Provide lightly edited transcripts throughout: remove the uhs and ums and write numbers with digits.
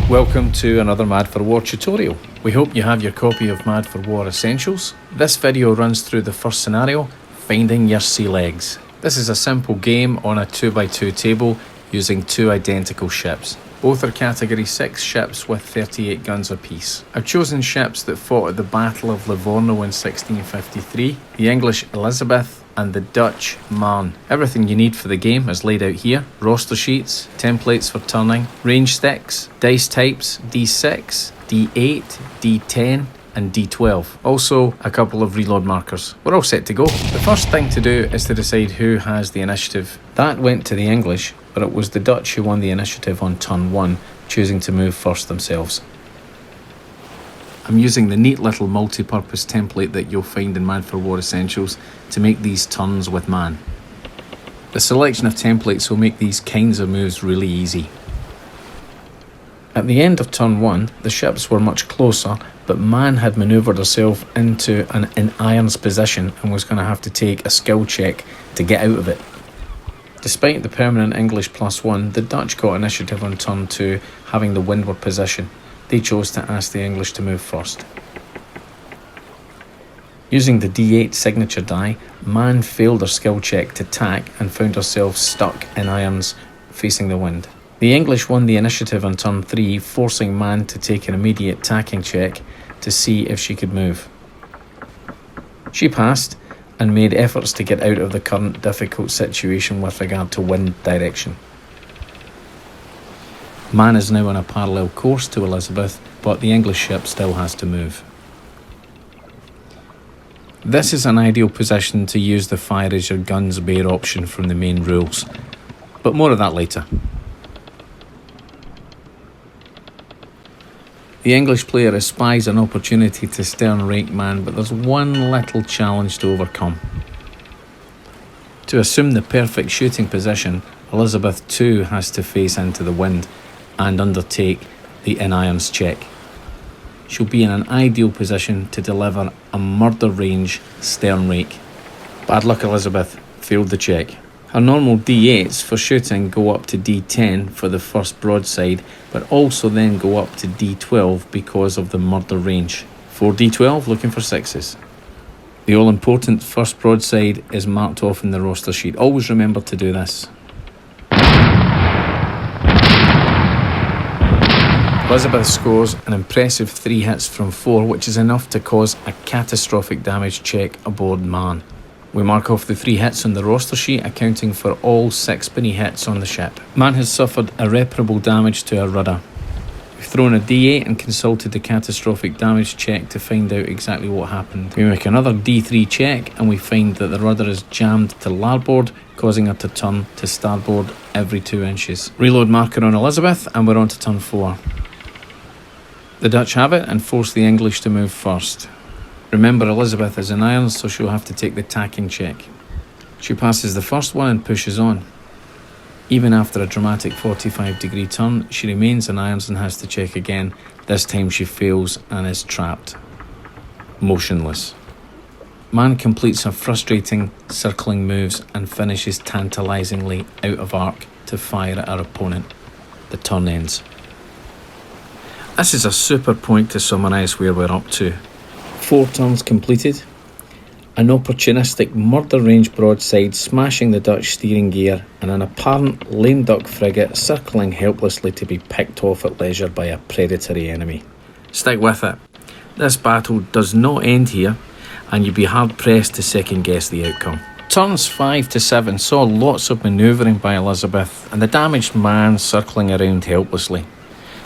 Welcome to another Mad for War tutorial. We hope you have your copy of Mad for War Essentials. This video runs through the first scenario, finding your sea legs. This is a simple game on a 2x2 table using two identical ships. Both are category 6 ships with 38 guns apiece. I've chosen ships that fought at the Battle of Livorno in 1653, the English Elizabeth and the Dutch Marne. Everything you need for the game is laid out here. Roster sheets, templates for turning, range sticks, dice types D6, D8, D10 and D12. Also a couple of reload markers. We're all set to go. The first thing to do is to decide who has the initiative. That went to the English, but it was the Dutch who won the initiative on turn 1, choosing to move first themselves. I'm using the neat little multi-purpose template that you'll find in Mad for War Essentials to make these turns with Man. The selection of templates will make these kinds of moves really easy. At the end of turn 1, the ships were much closer, but Man had manoeuvred herself into an in irons position and was going to have to take a skill check to get out of it. Despite the permanent English +1, the Dutch got initiative on turn 2, having the windward position. They chose to ask the English to move first. Using the D8 signature die, Man failed her skill check to tack and found herself stuck in irons facing the wind. The English won the initiative on turn 3, forcing Man to take an immediate tacking check to see if she could move. She passed and made efforts to get out of the current difficult situation with regard to wind direction. Man is now on a parallel course to Elizabeth, but the English ship still has to move. This is an ideal position to use the fire as your guns bear option from the main rules, but more of that later. The English player espies an opportunity to stern rake Man, but there's one little challenge to overcome. To assume the perfect shooting position, Elizabeth too has to face into the wind and undertake the in-irons check. She'll be in an ideal position to deliver a murder range stern rake. Bad luck, Elizabeth, failed the check. Her normal D8s for shooting go up to D10 for the first broadside, but also then go up to D12 because of the murder range. For D12, looking for 6s. The all-important first broadside is marked off in the roster sheet. Always remember to do this. Elizabeth scores an impressive 3 hits from 4, which is enough to cause a catastrophic damage check aboard Man. We mark off the 3 hits on the roster sheet, accounting for all 6 penny hits on the ship. Man has suffered irreparable damage to her rudder. We've thrown a D8 and consulted the catastrophic damage check to find out exactly what happened. We make another D3 check and we find that the rudder is jammed to larboard, causing her to turn to starboard every 2 inches. Reload marker on Elizabeth and we're on to turn 4. The Dutch have it and force the English to move first. Remember, Elizabeth is in irons, so she'll have to take the tacking check. She passes the first one and pushes on. Even after a dramatic 45-degree turn, she remains in irons and has to check again. This time she fails and is trapped. Motionless. Man completes her frustrating circling moves and finishes tantalisingly out of arc to fire at her opponent. The turn ends. This is a super point to summarise where we're up to. 4 turns completed. An opportunistic murder range broadside smashing the Dutch steering gear and an apparent lame duck frigate circling helplessly to be picked off at leisure by a predatory enemy. Stick with it. This battle does not end here and you'd be hard pressed to second guess the outcome. Turns 5 to 7 saw lots of manoeuvring by Elizabeth and the damaged Man circling around helplessly.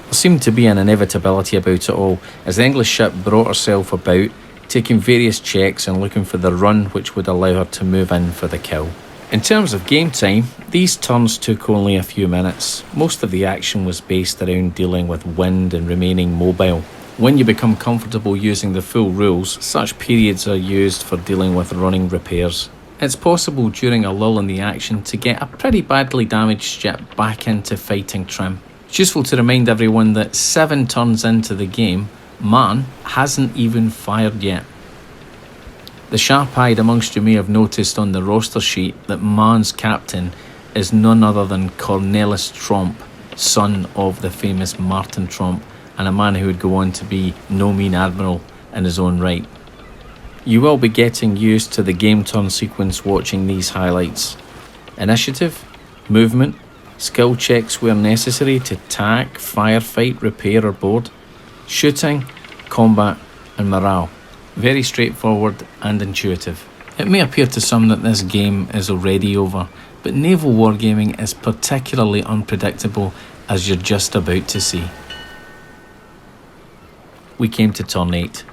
There seemed to be an inevitability about it all, as the English ship brought herself about, taking various checks and looking for the run which would allow her to move in for the kill. In terms of game time, these turns took only a few minutes. Most of the action was based around dealing with wind and remaining mobile. When you become comfortable using the full rules, such periods are used for dealing with running repairs. It's possible during a lull in the action to get a pretty badly damaged ship back into fighting trim. It's useful to remind everyone that 7 turns into the game, Man hasn't even fired yet. The sharp-eyed amongst you may have noticed on the roster sheet that Man's captain is none other than Cornelis Tromp, son of the famous Martin Tromp, and a man who would go on to be no mean admiral in his own right. You will be getting used to the game turn sequence watching these highlights. Initiative, movement, skill checks where necessary to tack, firefight, repair or board, shooting, combat and morale. Very straightforward and intuitive. It may appear to some that this game is already over, but naval wargaming is particularly unpredictable, as you're just about to see. We came to turn 8.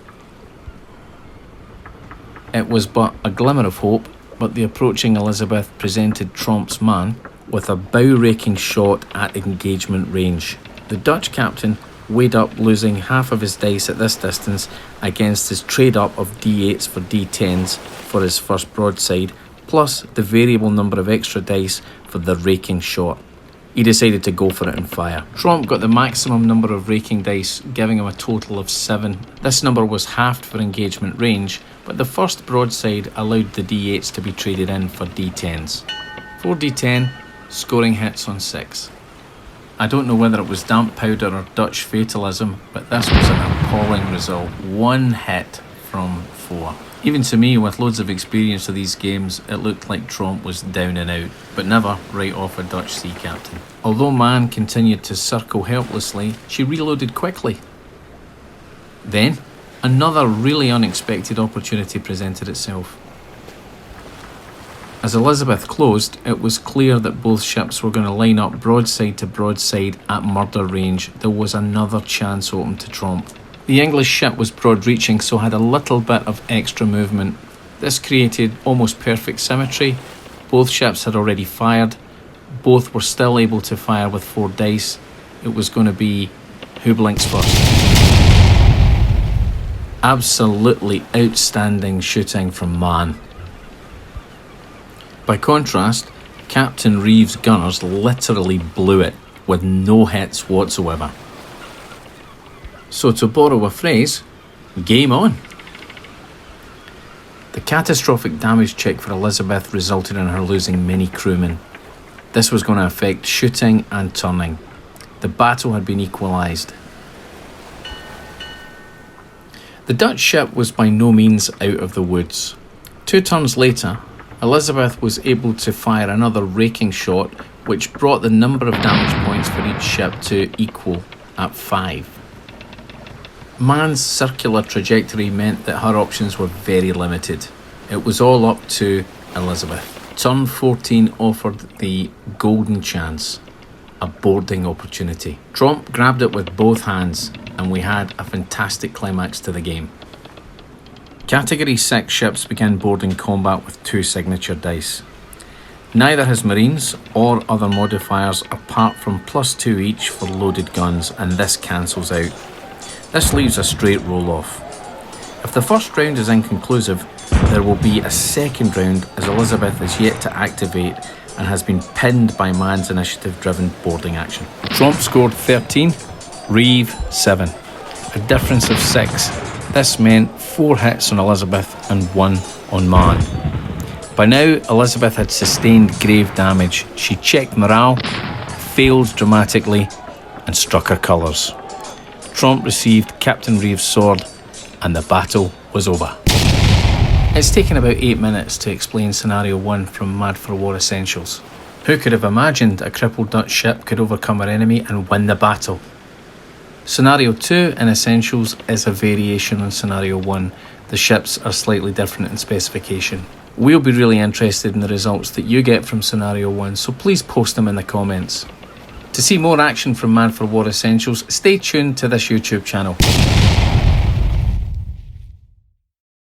It was but a glimmer of hope, but the approaching Elizabeth presented Tromp's man with a bow-raking shot at engagement range. The Dutch captain weighed up losing half of his dice at this distance against his trade-up of d8s for d10s for his first broadside, plus the variable number of extra dice for the raking shot. He decided to go for it and fire. Tromp got the maximum number of raking dice, giving him a total of 7. This number was halved for engagement range, but the first broadside allowed the d8s to be traded in for d10s. 4d10, scoring hits on 6. I don't know whether it was damp powder or Dutch fatalism, but this was an appalling result. 1 hit from 4. Even to me, with loads of experience of these games, it looked like Tromp was down and out, but never write off a Dutch sea captain. Although Man continued to circle helplessly, she reloaded quickly. Then, another really unexpected opportunity presented itself. As Elizabeth closed, it was clear that both ships were going to line up broadside to broadside at murder range. There was another chance open to Tromp. The English ship was broad-reaching, so had a little bit of extra movement. This created almost perfect symmetry. Both ships had already fired. Both were still able to fire with 4 dice. It was going to be who blinks first. Absolutely outstanding shooting from Man. By contrast, Captain Reeves' gunners literally blew it with no hits whatsoever. So to borrow a phrase, game on. The catastrophic damage check for Elizabeth resulted in her losing many crewmen. This was going to affect shooting and turning. The battle had been equalised. The Dutch ship was by no means out of the woods. 2 turns later, Elizabeth was able to fire another raking shot, which brought the number of damage points for each ship to equal at 5. Man's circular trajectory meant that her options were very limited. It was all up to Elizabeth. Turn 14 offered the golden chance, a boarding opportunity. Tromp grabbed it with both hands, and we had a fantastic climax to the game. Category 6 ships began boarding combat with 2 signature dice. Neither has marines or other modifiers apart from +2 each for loaded guns, and this cancels out. This leaves a straight roll-off. If the first round is inconclusive, there will be a second round as Elizabeth is yet to activate and has been pinned by Man's initiative-driven boarding action. Tromp scored 13, Reeve 7. A difference of 6. This meant 4 hits on Elizabeth and 1 on Man. By now, Elizabeth had sustained grave damage. She checked morale, failed dramatically, and struck her colours. Tromp received Captain Reeves' sword, and the battle was over. It's taken about 8 minutes to explain Scenario 1 from Mad for War Essentials. Who could have imagined a crippled Dutch ship could overcome her enemy and win the battle? Scenario 2 in Essentials is a variation on Scenario 1. The ships are slightly different in specification. We'll be really interested in the results that you get from Scenario 1, so please post them in the comments. To see more action from Mad for War Essentials, stay tuned to this YouTube channel.